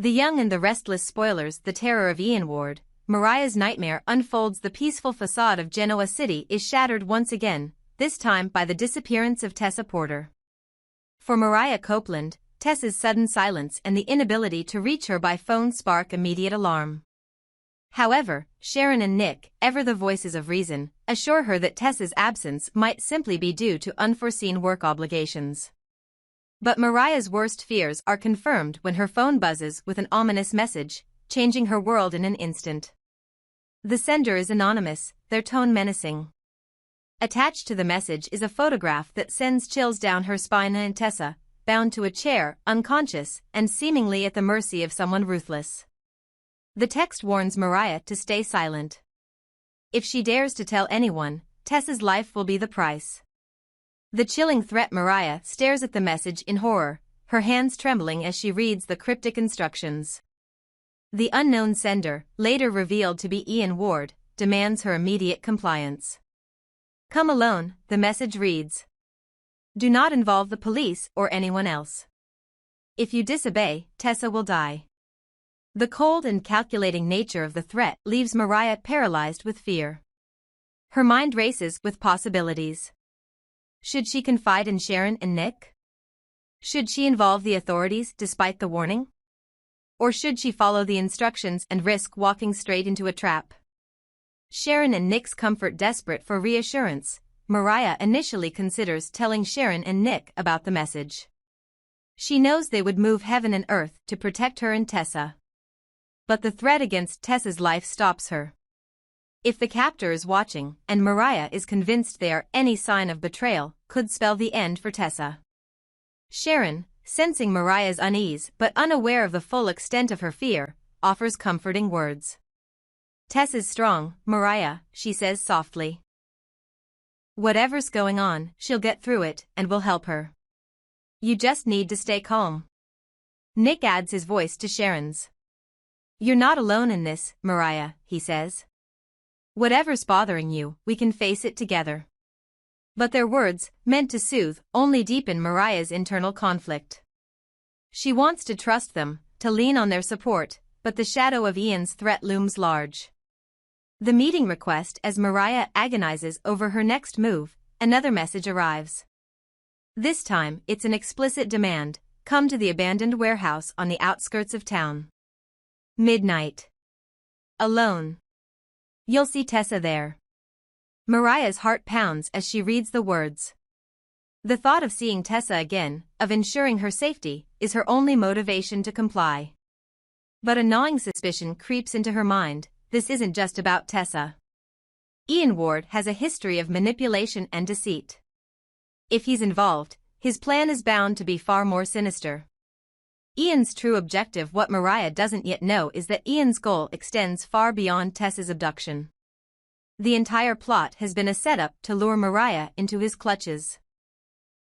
The young and the restless spoilers, the terror of Ian Ward, Mariah's nightmare unfolds. The peaceful facade of Genoa City is shattered once again, this time by the disappearance of Tessa Porter. For Mariah Copeland, Tessa's sudden silence and the inability to reach her by phone spark immediate alarm. However, Sharon and Nick, ever the voices of reason, assure her that Tessa's absence might simply be due to unforeseen work obligations. But Mariah's worst fears are confirmed when her phone buzzes with an ominous message, changing her world in an instant. The sender is anonymous, their tone menacing. Attached to the message is a photograph that sends chills down her spine, and Tessa, bound to a chair, unconscious, and seemingly at the mercy of someone ruthless. The text warns Mariah to stay silent. If she dares to tell anyone, Tessa's life will be the price. The chilling threat. Mariah stares at the message in horror, her hands trembling as she reads the cryptic instructions. The unknown sender, later revealed to be Ian Ward, demands her immediate compliance. Come alone, the message reads. Do not involve the police or anyone else. If you disobey, Tessa will die. The cold and calculating nature of the threat leaves Mariah paralyzed with fear. Her mind races with possibilities. Should she confide in Sharon and Nick? Should she involve the authorities despite the warning? Or should she follow the instructions and risk walking straight into a trap? Sharon and Nick's comfort. Desperate for reassurance, Mariah initially considers telling Sharon and Nick about the message. She knows they would move heaven and earth to protect her and Tessa. But the threat against Tessa's life stops her. If the captor is watching, and Mariah is convinced they are, any sign of betrayal could spell the end for Tessa. Sharon, sensing Mariah's unease but unaware of the full extent of her fear, offers comforting words. Tessa's strong, Mariah, she says softly. Whatever's going on, she'll get through it, and we'll help her. You just need to stay calm. Nick adds his voice to Sharon's. You're not alone in this, Mariah, he says. Whatever's bothering you, we can face it together. But their words, meant to soothe, only deepen Mariah's internal conflict. She wants to trust them, to lean on their support, but the shadow of Ian's threat looms large. The meeting request. As Mariah agonizes over her next move, another message arrives. This time, it's an explicit demand: come to the abandoned warehouse on the outskirts of town. Midnight. Alone. You'll see Tessa there. Mariah's heart pounds as she reads the words. The thought of seeing Tessa again, of ensuring her safety, is her only motivation to comply. But a gnawing suspicion creeps into her mind: this isn't just about Tessa. Ian Ward has a history of manipulation and deceit. If he's involved, his plan is bound to be far more sinister. Ian's true objective. What Mariah doesn't yet know is that Ian's goal extends far beyond Tessa's abduction. The entire plot has been a setup to lure Mariah into his clutches.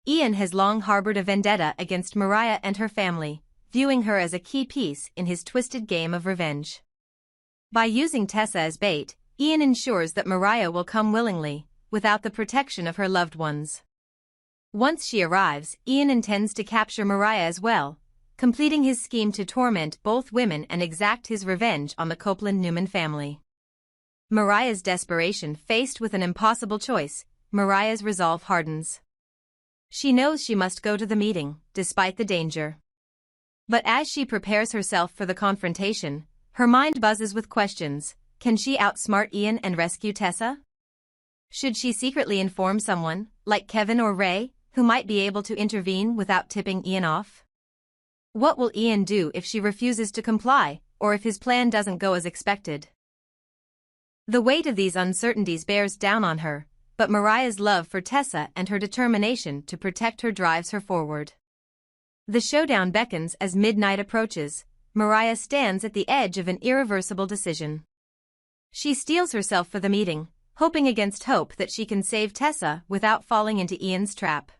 Ian has long harbored a vendetta against Mariah and her family, viewing her as a key piece in his twisted game of revenge. By using Tessa as bait, Ian ensures that Mariah will come willingly, without the protection of her loved ones. Once she arrives, Ian intends to capture Mariah as well, completing his scheme to torment both women and exact his revenge on the Copeland-Newman family. Mariah's desperation faced with an impossible choice, Mariah's resolve hardens. She knows she must go to the meeting, despite the danger. But as she prepares herself for the confrontation, her mind buzzes with questions. Can she outsmart Ian and rescue Tessa? Should she secretly inform someone, like Kevin or Ray, who might be able to intervene without tipping Ian off? What will Ian do if she refuses to comply, or if his plan doesn't go as expected? The weight of these uncertainties bears down on her, but Mariah's love for Tessa and her determination to protect her drives her forward. The showdown beckons as midnight approaches. Mariah stands at the edge of an irreversible decision. She steels herself for the meeting, hoping against hope that she can save Tessa without falling into Ian's trap.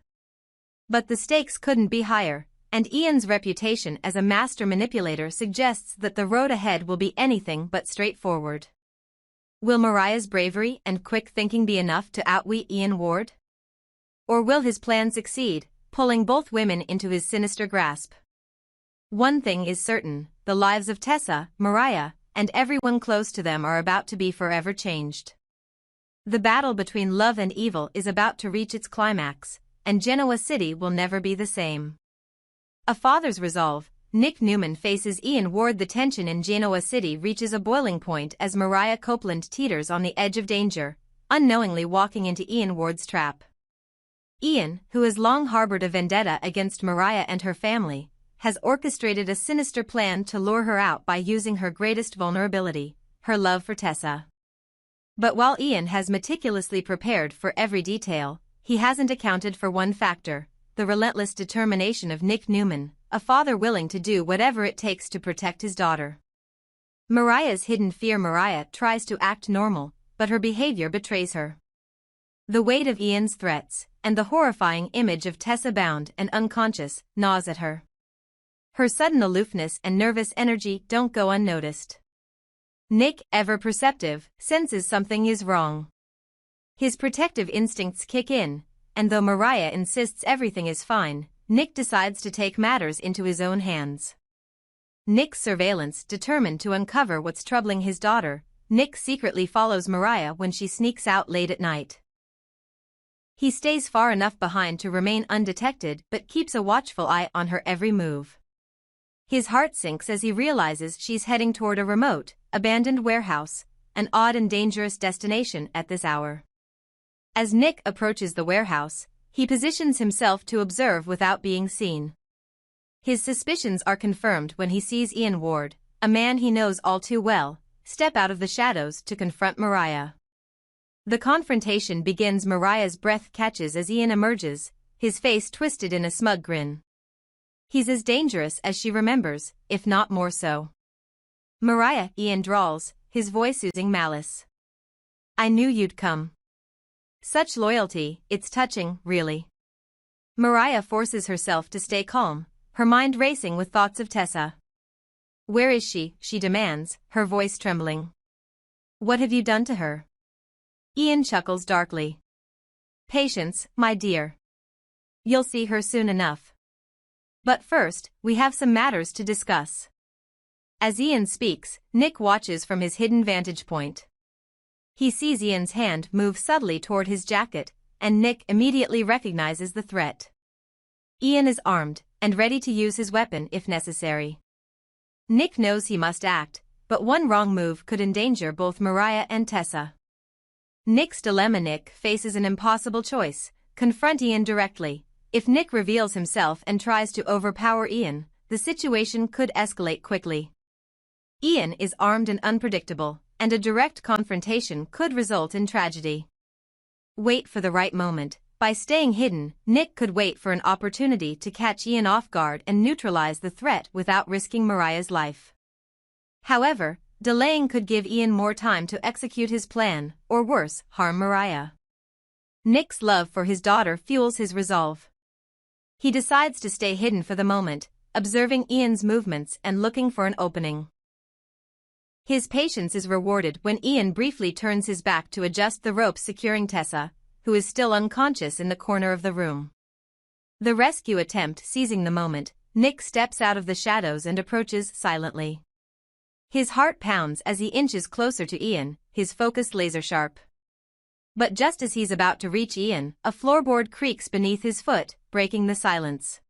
But the stakes couldn't be higher, and Ian's reputation as a master manipulator suggests that the road ahead will be anything but straightforward. Will Mariah's bravery and quick thinking be enough to outwit Ian Ward? Or will his plan succeed, pulling both women into his sinister grasp? One thing is certain: the the lives of Tessa, Mariah, and everyone close to them are about to be forever changed. The battle between love and evil is about to reach its climax, and Genoa City will never be the same. A father's resolve. Nick Newman faces Ian Ward. The tension in Genoa City reaches a boiling point as Mariah Copeland teeters on the edge of danger, unknowingly walking into Ian Ward's trap. Ian, who has long harbored a vendetta against Mariah and her family, has orchestrated a sinister plan to lure her out by using her greatest vulnerability, her love for Tessa. But while Ian has meticulously prepared for every detail, he hasn't accounted for one factor: the relentless determination of Nick Newman, a father willing to do whatever it takes to protect his daughter. Mariah's hidden fear. Mariah tries to act normal, but her behavior betrays her. The weight of Ian's threats, and the horrifying image of Tessa bound and unconscious, gnaws at her. Her sudden aloofness and nervous energy don't go unnoticed. Nick, ever perceptive, senses something is wrong. His protective instincts kick in, and though Mariah insists everything is fine, Nick decides to take matters into his own hands. Nick's surveillance. Determined to uncover what's troubling his daughter, Nick secretly follows Mariah when she sneaks out late at night. He stays far enough behind to remain undetected but keeps a watchful eye on her every move. His heart sinks as he realizes she's heading toward a remote, abandoned warehouse, an odd and dangerous destination at this hour. As Nick approaches the warehouse, he positions himself to observe without being seen. His suspicions are confirmed when he sees Ian Ward, a man he knows all too well, step out of the shadows to confront Mariah. The confrontation begins. Mariah's breath catches as Ian emerges, his face twisted in a smug grin. He's as dangerous as she remembers, if not more so. Mariah, Ian drawls, his voice oozing malice. I knew you'd come. Such loyalty, it's touching, really. Mariah forces herself to stay calm, her mind racing with thoughts of Tessa. Where is she? She demands, her voice trembling. What have you done to her? Ian chuckles darkly. Patience, my dear. You'll see her soon enough. But first, we have some matters to discuss. As Ian speaks, Nick watches from his hidden vantage point. He sees Ian's hand move subtly toward his jacket, and Nick immediately recognizes the threat. Ian is armed, and ready to use his weapon if necessary. Nick knows he must act, but one wrong move could endanger both Mariah and Tessa. Nick's dilemma. Nick faces an impossible choice: confront Ian directly. If Nick reveals himself and tries to overpower Ian, the situation could escalate quickly. Ian is armed and unpredictable, and a direct confrontation could result in tragedy. Wait for the right moment. By staying hidden, Nick could wait for an opportunity to catch Ian off guard and neutralize the threat without risking Mariah's life. However, delaying could give Ian more time to execute his plan, or worse, harm Mariah. Nick's love for his daughter fuels his resolve. He decides to stay hidden for the moment, observing Ian's movements and looking for an opening. His patience is rewarded when Ian briefly turns his back to adjust the ropes securing Tessa, who is still unconscious in the corner of the room. The rescue attempt. Seizing the moment, Nick steps out of the shadows and approaches silently. His heart pounds as he inches closer to Ian, his focus laser-sharp. But just as he's about to reach Ian, a floorboard creaks beneath his foot, breaking the silence.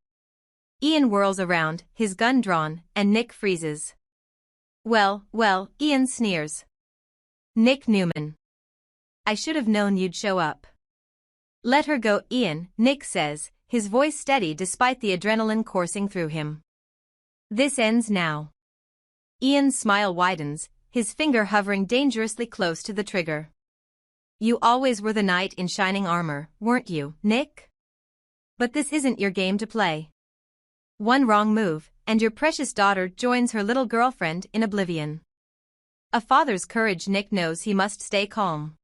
Ian whirls around, his gun drawn, and Nick freezes. Well, Ian sneers. Nick Newman. I should have known you'd show up. Let her go, Ian, Nick says, his voice steady despite the adrenaline coursing through him. This ends now. Ian's smile widens, his finger hovering dangerously close to the trigger. You always were the knight in shining armor, weren't you, Nick? But this isn't your game to play. One wrong move, and your precious daughter joins her little girlfriend in oblivion. A father's courage. Nick knows he must stay calm.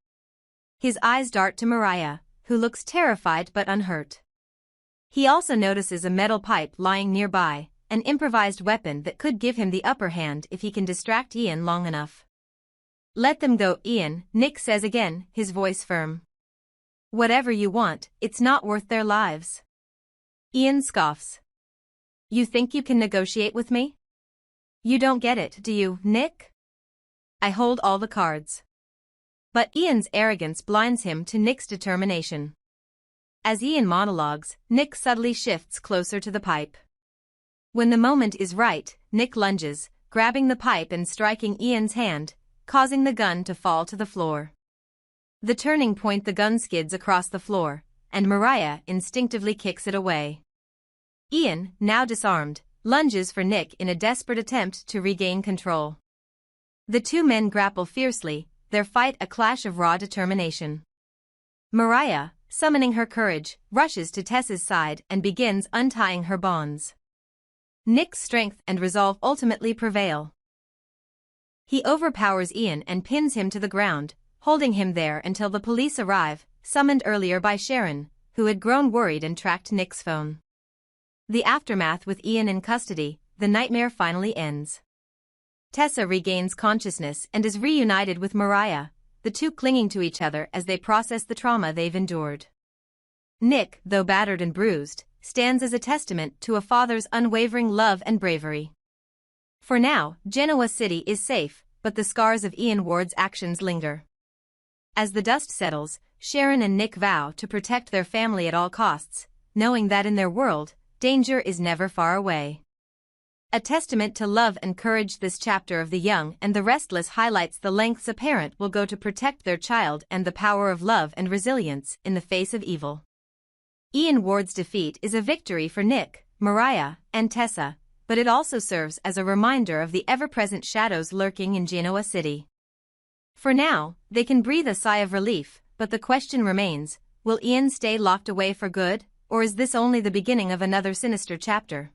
His eyes dart to Mariah, who looks terrified but unhurt. He also notices a metal pipe lying nearby, an improvised weapon that could give him the upper hand if he can distract Ian long enough. Let them go, Ian, Nick says again, his voice firm. Whatever you want, it's not worth their lives. Ian scoffs. You think you can negotiate with me? You don't get it, do you, Nick? I hold all the cards. But Ian's arrogance blinds him to Nick's determination. As Ian monologues, Nick subtly shifts closer to the pipe. When the moment is right, Nick lunges, grabbing the pipe and striking Ian's hand, causing the gun to fall to the floor. The turning point, the gun skids across the floor, and Mariah instinctively kicks it away. Ian, now disarmed, lunges for Nick in a desperate attempt to regain control. The two men grapple fiercely, their fight a clash of raw determination. Mariah, summoning her courage, rushes to Tessa's side and begins untying her bonds. Nick's strength and resolve ultimately prevail. He overpowers Ian and pins him to the ground, holding him there until the police arrive, summoned earlier by Sharon, who had grown worried and tracked Nick's phone. The aftermath, with Ian in custody, the nightmare finally ends. Tessa regains consciousness and is reunited with Mariah, the two clinging to each other as they process the trauma they've endured. Nick, though battered and bruised, stands as a testament to a father's unwavering love and bravery. For now, Genoa City is safe, but the scars of Ian Ward's actions linger. As the dust settles, Sharon and Nick vow to protect their family at all costs, knowing that in their world, danger is never far away. A testament to love and courage, this chapter of The Young and the Restless highlights the lengths a parent will go to protect their child and the power of love and resilience in the face of evil. Ian Ward's defeat is a victory for Nick, Mariah, and Tessa, but it also serves as a reminder of the ever-present shadows lurking in Genoa City. For now, they can breathe a sigh of relief, but the question remains, will Ian stay locked away for good, or is this only the beginning of another sinister chapter?